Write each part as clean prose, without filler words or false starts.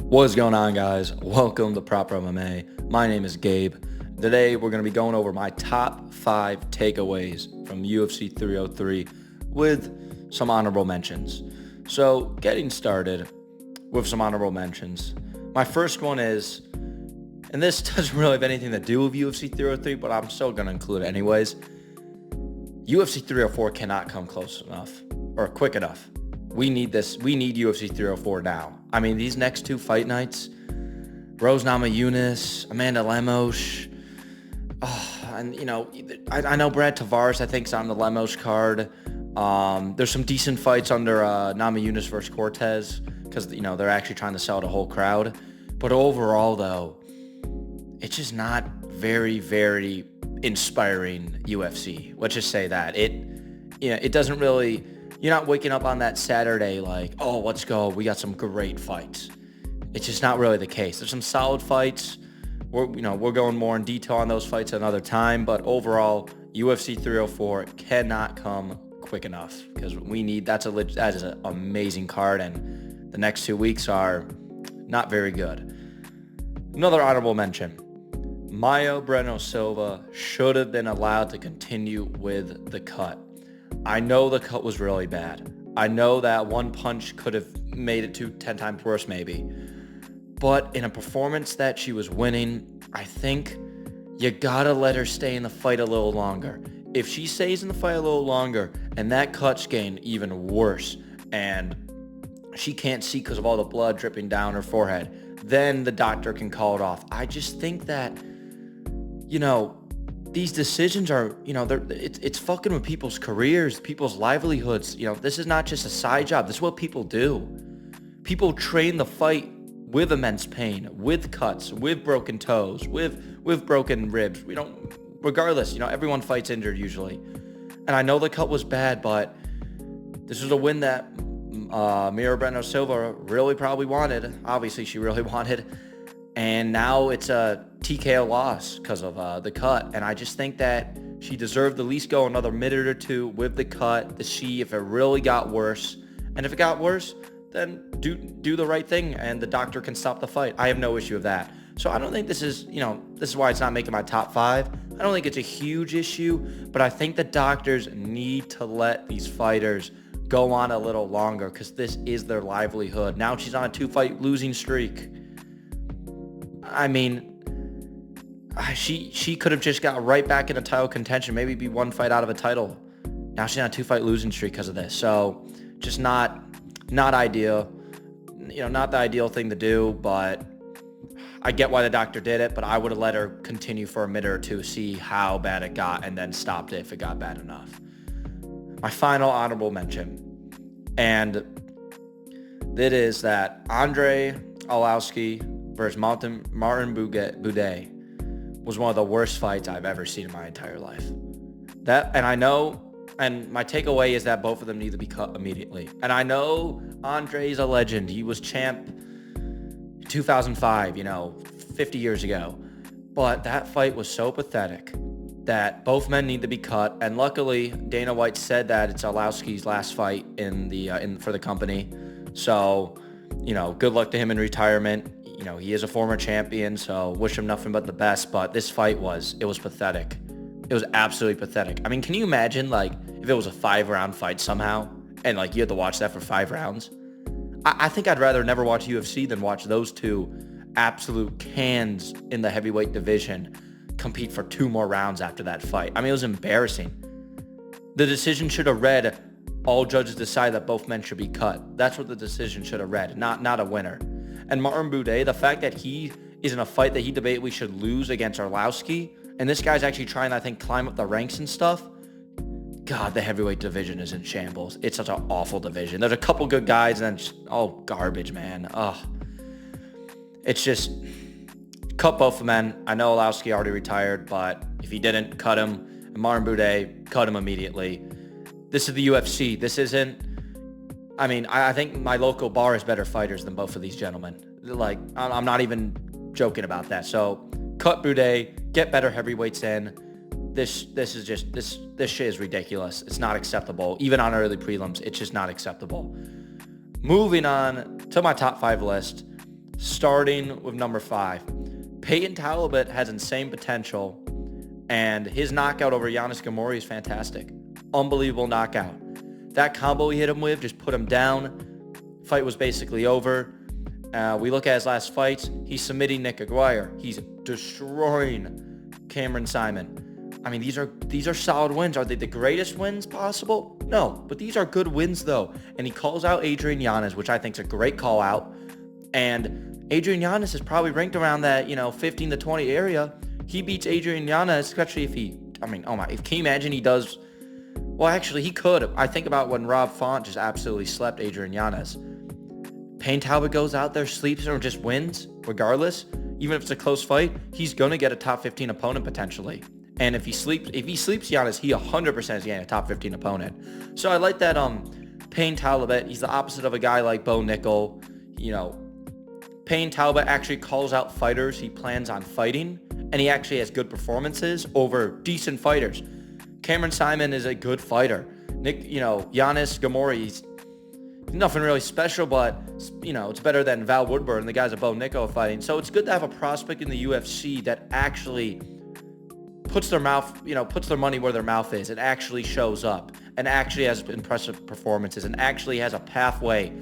What's going on, guys? Welcome to Proper MMA. My name is Gabe. Today, we're going to be going over my top 5 takeaways from UFC 303 with some honorable mentions. So, getting started with some honorable mentions. My first one is, and this doesn't really have anything to do with UFC 303, but I'm still going to include it anyways. UFC 304 cannot come close enough or quick enough. We need this. We need UFC 304 now. I mean, these next 2 fight nights, Rose Namajunas, Amanda Lemos, and I know Brad Tavares, I think, is on the Lemos card. There's some decent fights under Namajunas versus Cortez because, they're actually trying to sell the whole crowd. But overall, though, it's just not very, very inspiring UFC. Let's just say that. It doesn't really... You're not waking up on that Saturday like, oh, let's go. We got some great fights. It's just not really the case. There's some solid fights. We're going more in detail on those fights another time. But overall, UFC 304 cannot come quick enough because that is an amazing card, and the next 2 weeks are not very good. Another honorable mention. Maia Breno Silva should have been allowed to continue with the cut. I know the cut was really bad. I know that one punch could have made it to 10 times worse maybe. But in a performance that she was winning, I think you gotta let her stay in the fight a little longer. If she stays in the fight a little longer and that cut's getting even worse and she can't see because of all the blood dripping down her forehead, then the doctor can call it off. I just think that, these decisions are, it's fucking with people's careers, people's livelihoods. This is not just a side job. This is what people do. People train the fight with immense pain, with cuts, with broken toes, with broken ribs. Regardless, everyone fights injured usually. And I know the cut was bad, but this was a win that Maia Breno Silva really probably wanted. Obviously, she really wanted. And now it's a TKO loss because of the cut. And I just think that she deserved to at least go another minute or two with the cut to see if it really got worse. And if it got worse, then do the right thing and the doctor can stop the fight. I have no issue with that. So I don't think this is why it's not making my top 5. I don't think it's a huge issue, but I think the doctors need to let these fighters go on a little longer because this is their livelihood. Now she's on a 2-fight losing streak. I mean, she could have just got right back into title contention, maybe be 1 fight out of a title. Now she's on a 2-fight losing streak because of this. So just not ideal. Not the ideal thing to do, but I get why the doctor did it, but I would have let her continue for a minute or two, see how bad it got, and then stopped it if it got bad enough. My final honorable mention, and it is that Andre Arlovski versus Martin Buday was one of the worst fights I've ever seen in my entire life. And my takeaway is that both of them need to be cut immediately. And I know Andre's a legend. He was champ 2005, 50 years ago. But that fight was so pathetic that both men need to be cut. And luckily, Dana White said that it's Arlovski's last fight for the company. So, good luck to him in retirement. He is a former champion, so wish him nothing but the best. But this fight was pathetic. It was absolutely pathetic. I mean, can you imagine, if it was a 5-round fight somehow, and, you had to watch that for 5 rounds? I think I'd rather never watch UFC than watch those 2 absolute cans in the heavyweight division compete for 2 more rounds after that fight. I mean, it was embarrassing. The decision should have read, all judges decide that both men should be cut. That's what the decision should have read, not a winner. And Martin Buday, the fact that he is in a fight that he debatably should lose against Arlovski, and this guy's actually trying to, I think, climb up the ranks and stuff. God, the heavyweight division is in shambles. It's such an awful division. There's a couple good guys, and then garbage, man. It's just, cut both men. I know Arlovski already retired, but if he didn't, cut him. And Martin Buday, cut him immediately. This is the UFC. This isn't... I think my local bar has better fighters than both of these gentlemen. I'm not even joking about that. So, cut Buday, get better heavyweights in. This shit is ridiculous. It's not acceptable. Even on early prelims, it's just not acceptable. Moving on to my top 5 list. Starting with number 5. Peyton Talbot has insane potential, and his knockout over Giannis Gamorre is fantastic. Unbelievable knockout. That combo he hit him with just put him down. Fight was basically over. We look at his last fights. He's submitting Nick Aguirre. He's destroying Cameron Simon. I mean, these are solid wins. Are they the greatest wins possible? No, but these are good wins though. And he calls out Adrian Yanez, which I think is a great call out. And Adrian Yanez is probably ranked around that 15 to 20 area. He beats Adrian Yanez, especially if can you imagine he does? Well, actually, he could. I think about when Rob Font just absolutely slept Adrian Yanez. Payne Talbot goes out there, sleeps or just wins, regardless. Even if it's a close fight, he's going to get a top 15 opponent potentially. And if he sleeps Giannis, he 100% is getting a top 15 opponent. So I like that Payne Talbot, he's the opposite of a guy like Bo Nickel. Payne Talbot actually calls out fighters he plans on fighting, and he actually has good performances over decent fighters. Cameron Simon is a good fighter. Giannis Gamorre, he's nothing really special, but it's better than Val Woodburn, the guys at Bo Nickel fighting. So it's good to have a prospect in the UFC that actually puts their money where their mouth is. It actually shows up and actually has impressive performances and actually has a pathway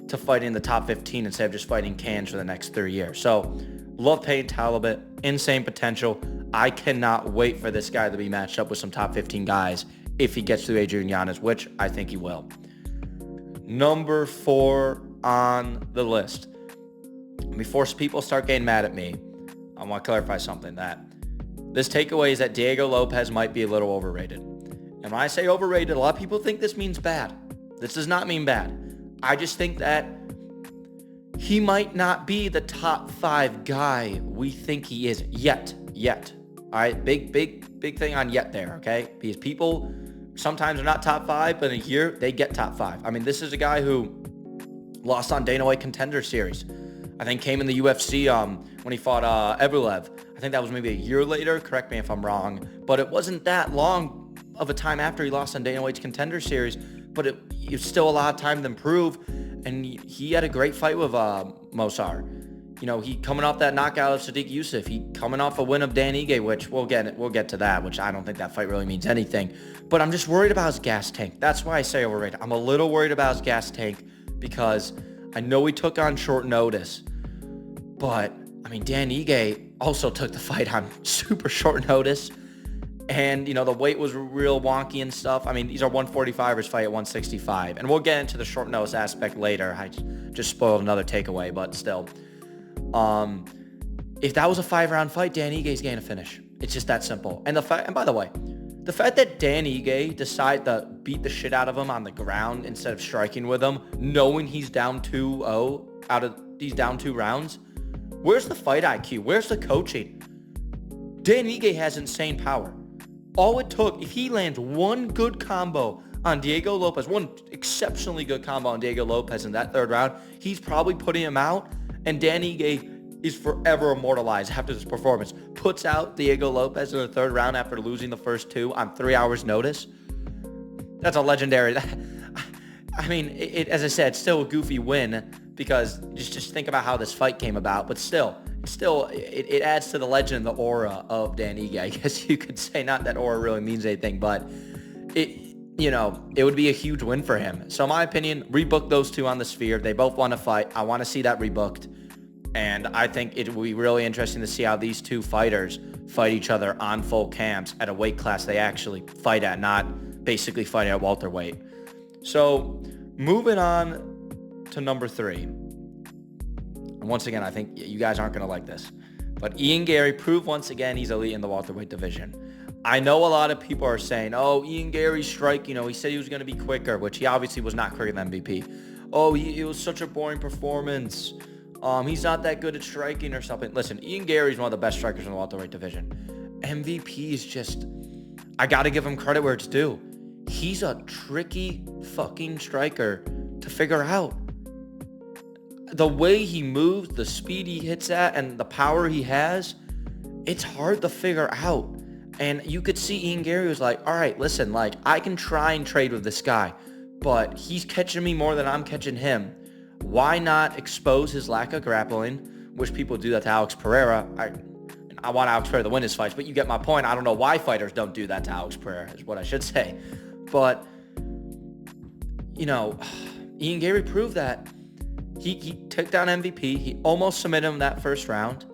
to fighting in the top 15 instead of just fighting cans for the next 3 years. So love Payne Talbot, insane potential. I cannot wait for this guy to be matched up with some top 15 guys if he gets through Adrian Yanez, which I think he will. Number 4 on the list. Before people start getting mad at me, I want to clarify something. That this takeaway is that Diego Lopez might be a little overrated. And when I say overrated, a lot of people think this means bad. This does not mean bad. I just think that he might not be the top 5 guy we think he is yet. All right, big thing on yet there, okay? Because people sometimes are not top 5, but in a year they get top 5. I mean, this is a guy who lost on Dana White Contender Series. I think came in the UFC when he fought Evloev. I think that was maybe a year later. Correct me if I'm wrong, but it wasn't that long of a time after he lost on Dana White's Contender Series. But it's still a lot of time to improve, and he had a great fight with Mosar. He coming off that knockout of Sadiq Youssef. He coming off a win of Dan Ige, which we'll get to that, which I don't think that fight really means anything. But I'm just worried about his gas tank. That's why I say overrated. I'm a little worried about his gas tank because I know he took on short notice, but Dan Ige also took the fight on super short notice. And, the weight was real wonky and stuff. These are 145ers fight at 165. And we'll get into the short notice aspect later. I just spoiled another takeaway, but still. If that was a 5-round fight, Dan Ige's getting a finish. It's just that simple. And by the way, the fact that Dan Ige decided to beat the shit out of him on the ground instead of striking with him, knowing he's down 2-0 out of these down 2 rounds, where's the fight IQ? Where's the coaching? Dan Ige has insane power. All it took, if he lands one good combo on Diego Lopez, one exceptionally good combo on Diego Lopez in that 3rd round, he's probably putting him out, and Dan Ige is forever immortalized after this performance. Puts out Diego Lopez in the 3rd round after losing the first 2 on 3 hours notice. That's a legendary... as I said, it's still a goofy win because just think about how this fight came about, but still, it adds to the legend, the aura of Dan Ige. I guess you could say, not that aura really means anything, but it would be a huge win for him. So in my opinion, rebook those 2 on the Sphere. They both want to fight. I want to see that rebooked. And I think it will be really interesting to see how these 2 fighters fight each other on full camps at a weight class they actually fight at, not basically fighting at welterweight. So moving on to number 3. And once again, I think you guys aren't going to like this, but Ian Gary proved once again he's elite in the welterweight division. I know a lot of people are saying, oh, Ian Gary's strike, he said he was going to be quicker, which he obviously was not quicker than MVP. Oh, it was such a boring performance. He's not that good at striking or something. Listen, Ian Gary's one of the best strikers in the welterweight division. MVP is just, I got to give him credit where it's due. He's a tricky fucking striker to figure out. The way he moves, the speed he hits at, and the power he has, it's hard to figure out. And you could see Ian Gary was like, all right, listen, I can try and trade with this guy, but he's catching me more than I'm catching him. Why not expose his lack of grappling, which people do that to Alex Pereira? I want Alex Pereira to win his fights, but you get my point. I don't know why fighters don't do that to Alex Pereira, is what I should say. But, Ian Gary proved that. He took down MVP. He almost submitted him that first round.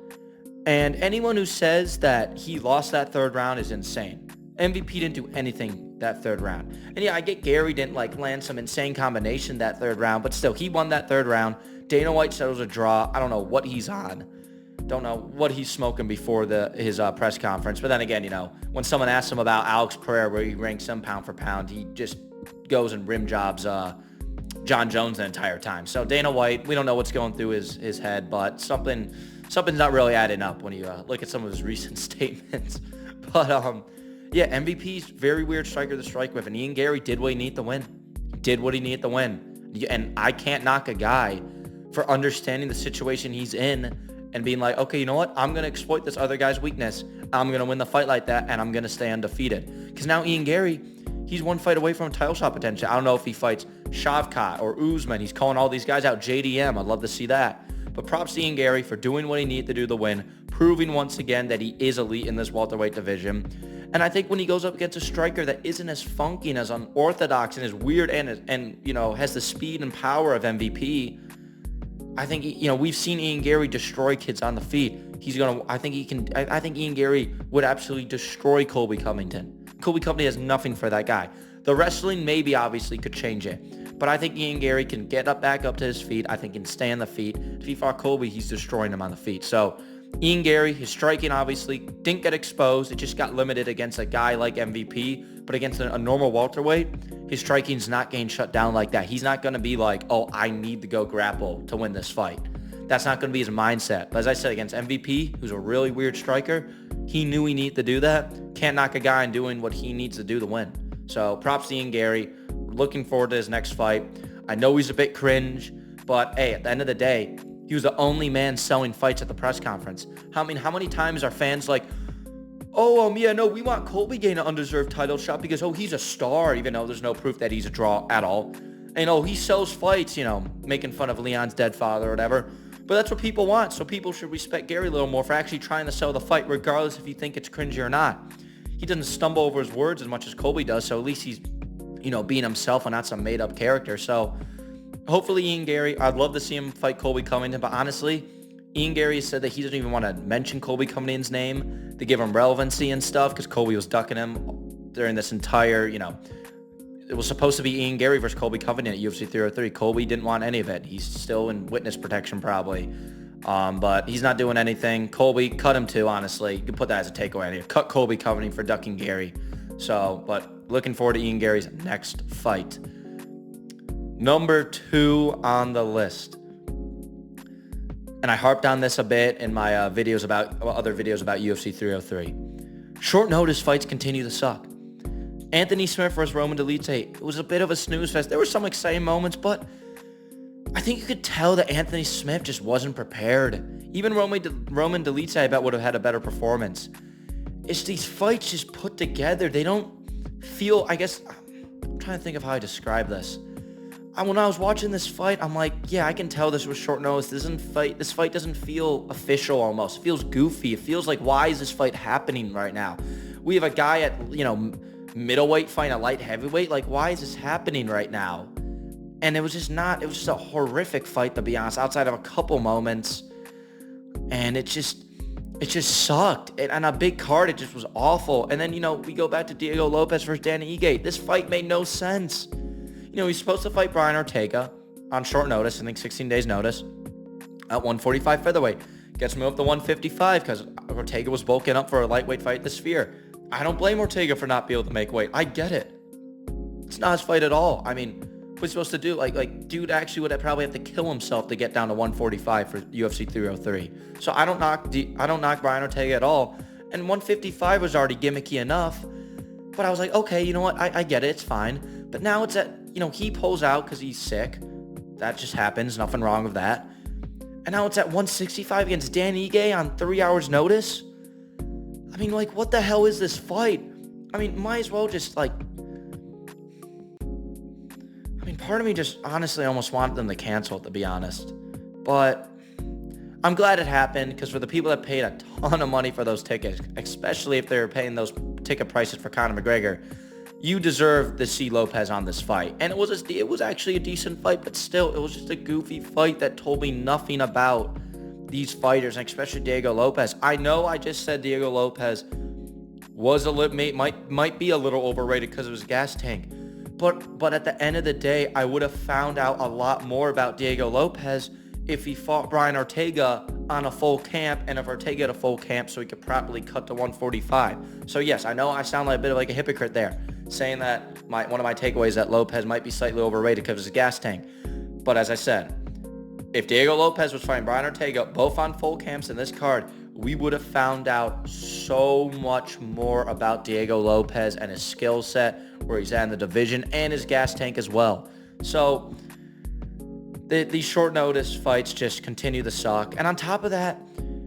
And anyone who says that he lost that third round is insane. MVP didn't do anything that third round. And yeah, I get Gary didn't land some insane combination that third round, but still, he won that third round. Dana White said it was a draw. I don't know what he's on. Don't know what he's smoking before his press conference. But then again, when someone asks him about Alex Pereira, where he ranks him pound for pound, he just goes and rim jobs John Jones the entire time. So Dana White, we don't know what's going through his head, but something's not really adding up when you look at some of his recent statements. But yeah, MVP's very weird striker to strike with, and Ian Gary did what he needed to win. He did what he needed to win, and I can't knock a guy for understanding the situation he's in and being like, okay, you know what? I'm gonna exploit this other guy's weakness. I'm gonna win the fight like that, and I'm gonna stay undefeated. Because now Ian Gary, he's one fight away from a title shot potential. I don't know if he fights Shavkat or Usman. He's calling all these guys out. JDM, I'd love to see that. But props to Ian Gary for doing what he needed to do to win, proving once again that he is elite in this welterweight division. And I think when he goes up against a striker that isn't as funky and as unorthodox and as weird and has the speed and power of MVP, I think we've seen Ian Gary destroy kids on the feet. I think Ian Gary would absolutely destroy Colby Covington. Colby Covington has nothing for that guy. The wrestling maybe obviously could change it, but I think Ian Gary can get back up to his feet. I think he can stay on the feet. If he fought Colby, he's destroying him on the feet. So Ian Gary, his striking obviously didn't get exposed. It just got limited against a guy like MVP, but against a normal welterweight, his striking's not getting shut down like that. He's not going to be like, oh, I need to go grapple to win this fight. That's not going to be his mindset. But as I said, against MVP, who's a really weird striker, he knew he needed to do that. Can't knock a guy in doing what he needs to do to win. So props to Ian Gary. Looking forward to his next fight. I know he's a bit cringe, but hey, at the end of the day, he was the only man selling fights at the press conference. How many times are fans like, we want Colby getting an undeserved title shot because, he's a star, even though there's no proof that he's a draw at all. And, he sells fights, making fun of Leon's dead father or whatever. But that's what people want, so people should respect Gary a little more for actually trying to sell the fight, regardless if you think it's cringy or not. He doesn't stumble over his words as much as Colby does, so at least he's, being himself and not some made-up character. So hopefully Ian Gary, I'd love to see him fight Colby Covington, but honestly, Ian Gary said that he doesn't even want to mention Colby Covington's name to give him relevancy and stuff because Colby was ducking him during this entire, it was supposed to be Ian Gary versus Colby Covington at UFC 303. Colby didn't want any of it. He's still in witness protection probably, but he's not doing anything. Colby, cut him too, honestly. You can put that as a takeaway out here. Cut Colby Covington for ducking Gary. So, but looking forward to Ian Gary's next fight. Number 2 on the list. And I harped on this a bit in my other videos about UFC 303. Short notice fights continue to suck. Anthony Smith versus Roman Dolidze. It was a bit of a snooze fest. There were some exciting moments, but I think you could tell that Anthony Smith just wasn't prepared. Even Roman Dolidze, I bet, would have had a better performance. It's these fights just put together. They don't feel, I'm trying to think of how I describe this. When I was watching this fight, I'm like, yeah, I can tell this was short notice. This fight doesn't feel official almost. It feels goofy. It feels like, why is this fight happening right now? We have a guy at, middleweight fighting a light heavyweight. Like, why is this happening right now? And it was just a horrific fight, to be honest, outside of a couple moments. And it just sucked. And on a big card, it just was awful. And then, we go back to Diego Lopez versus Danny Ige. This fight made no sense. He's supposed to fight Brian Ortega on short notice, I think 16 days notice, at 145 featherweight. Gets moved up to 155 because Ortega was bulking up for a lightweight fight at the Sphere. I don't blame Ortega for not being able to make weight. I get it. It's not his fight at all. What's he supposed to do? Dude actually would probably have to kill himself to get down to 145 for UFC 303. So I don't knock Brian Ortega at all. And 155 was already gimmicky enough. But I was like, okay, you know what? I get it. It's fine. But now it's at, he pulls out because he's sick. That just happens. Nothing wrong with that. And now it's at 165 against Dan Ige on 3 hours notice. What the hell is this fight? Might as well just, part part of me just honestly almost wanted them to cancel it, to be honest. But I'm glad it happened, because for the people that paid a ton of money for those tickets, especially if they were paying those ticket prices for Conor McGregor, you deserve to see Lopez on this fight. And it was actually a decent fight, but still, it was just a goofy fight that told me nothing about these fighters, and especially Diego Lopez. I know I just said Diego Lopez was might be a little overrated because of his gas tank, but at the end of the day, I would have found out a lot more about Diego Lopez if he fought Brian Ortega on a full camp, and if Ortega had a full camp so he could properly cut to 145. So yes, I know I sound like a bit of like a hypocrite there, saying that one of my takeaways that Lopez might be slightly overrated because of his gas tank. But as I said, if Diego Lopez was fighting Brian Ortega, both on full camps in this card, we would have found out so much more about Diego Lopez and his skill set, where he's at in the division, and his gas tank as well. So these short notice fights just continue to suck. And on top of that,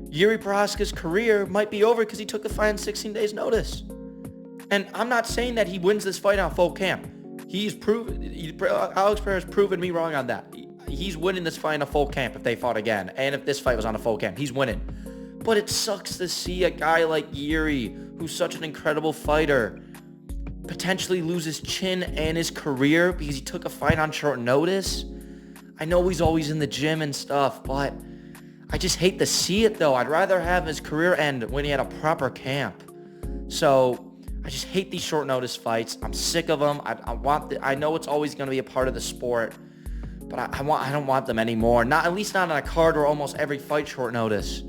Yuri Prochazka's career might be over because he took the fight in 16 days notice. And I'm not saying that he wins this fight on full camp. Alex Pereira has proven me wrong on that. He's winning this fight in a full camp if they fought again. And if this fight was on a full camp, he's winning. But it sucks to see a guy like Yuri, who's such an incredible fighter, potentially lose his chin and his career because he took a fight on short notice. I know he's always in the gym and stuff, but I just hate to see it, though. I'd rather have his career end when he had a proper camp. So I just hate these short notice fights. I'm sick of them. I know it's always going to be a part of the sport, but I don't want them anymore. At least not on a card where almost every fight short notice.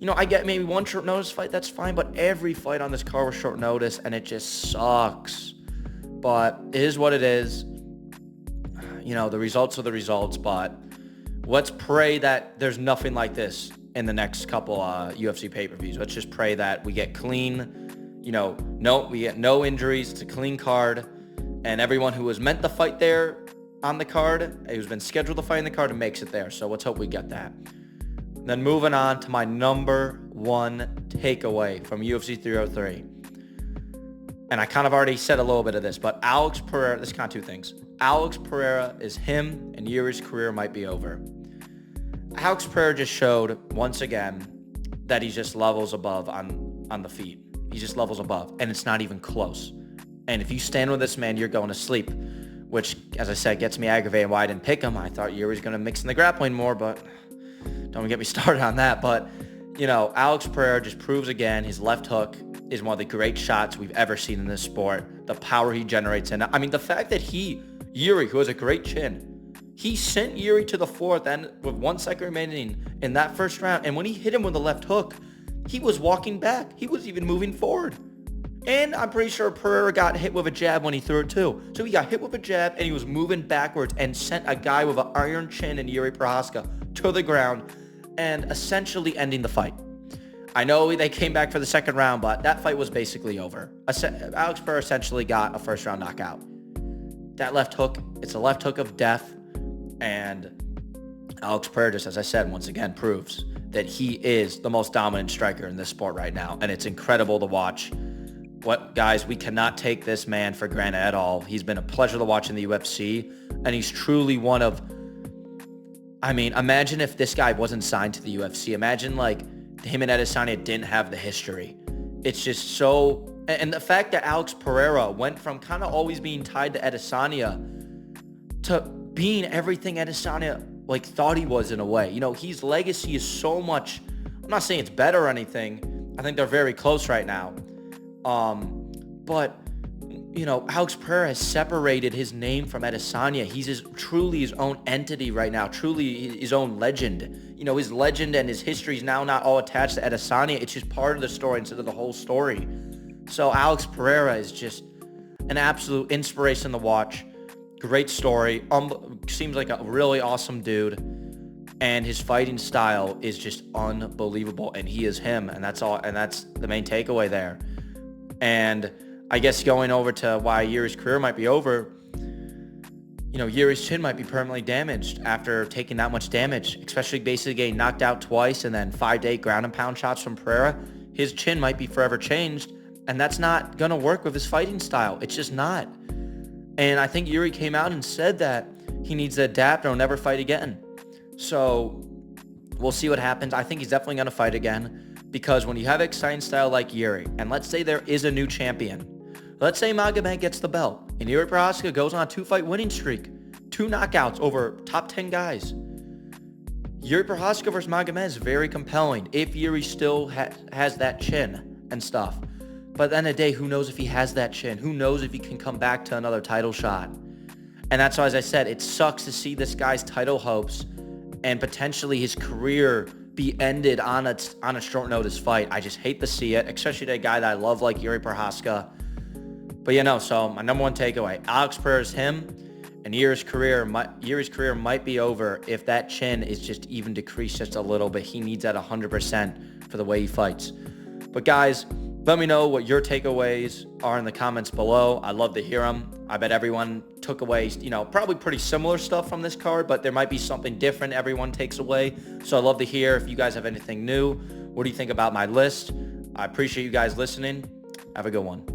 I get maybe one short notice fight, that's fine, but every fight on this card was short notice, and it just sucks. But it is what it is. The results are the results, but let's pray that there's nothing like this in the next couple UFC pay-per-views. Let's just pray that we get clean, we get no injuries. It's a clean card, and everyone who was meant to fight there on the card, who's been scheduled to fight in the card, makes it there. So let's hope we get that. Then moving on to my number one takeaway from UFC 303. And I kind of already said a little bit of this, but Alex Pereira, this is kind of two things. Alex Pereira is him, and Yuri's career might be over. Alex Pereira just showed, once again, that he's just levels above on the feet. He just levels above, and it's not even close. And if you stand with this man, you're going to sleep, which, as I said, gets me aggravated why I didn't pick him. I thought Yuri's going to mix in the grappling more, but don't get me started on that. But, Alex Pereira just proves again his left hook is one of the great shots we've ever seen in this sport. The power he generates. And I mean, the fact that Yuri, who has a great chin, he sent Yuri to the fourth and with 1 second remaining in that first round. And when he hit him with the left hook, he was walking back. He was even moving forward. And I'm pretty sure Pereira got hit with a jab when he threw it too. So he got hit with a jab and he was moving backwards and sent a guy with an iron chin and Yuri Prochazka to the ground and essentially ending the fight. I know they came back for the second round, but that fight was basically over. Alex Pereira essentially got a first round knockout. That left hook, it's a left hook of death. And Alex Pereira, just as I said, once again proves that he is the most dominant striker in this sport right now. And it's incredible to watch. Guys, we cannot take this man for granted at all. He's been a pleasure to watch in the UFC. And he's truly one of, imagine if this guy wasn't signed to the UFC. Imagine him and Adesanya didn't have the history. It's just so, and the fact that Alex Pereira went from kind of always being tied to Adesanya to being everything Adesanya thought he was in a way. His legacy is so much, I'm not saying it's better or anything. I think they're very close right now. But Alex Pereira has separated his name from Adesanya. He's truly his own entity right now, truly his own legend. His legend and his history is now not all attached to Adesanya. It's just part of the story instead of the whole story. So Alex Pereira is just an absolute inspiration to watch. Great story. Seems like a really awesome dude. And his fighting style is just unbelievable. And he is him. And that's all. And that's the main takeaway there. And I guess going over to why Yuri's career might be over, Yuri's chin might be permanently damaged after taking that much damage, especially basically getting knocked out twice and then 5 to 8 ground and pound shots from Pereira. His chin might be forever changed, and that's not going to work with his fighting style. It's just not. And I think Yuri came out and said that he needs to adapt or he'll never fight again. So we'll see what happens. I think he's definitely going to fight again because when you have an exciting style like Yuri, and let's say there is a new champion. Let's say Magomed gets the belt and Yuri Prochazka goes on a 2-fight winning streak. 2 knockouts over top 10 guys. Yuri Prochazka versus Magomed is very compelling if Yuri still has that chin and stuff. But at the end of the day, who knows if he has that chin? Who knows if he can come back to another title shot? And that's why, as I said, it sucks to see this guy's title hopes and potentially his career be ended on a short notice fight. I just hate to see it, especially to a guy that I love like Yuri Prochazka. But so my number one takeaway, Alex Pereira's him, and Yuri's career might be over if that chin is just even decreased just a little bit. He needs that 100% for the way he fights. But guys, let me know what your takeaways are in the comments below. I'd love to hear them. I bet everyone took away, probably pretty similar stuff from this card, but there might be something different everyone takes away. So I'd love to hear if you guys have anything new. What do you think about my list? I appreciate you guys listening. Have a good one.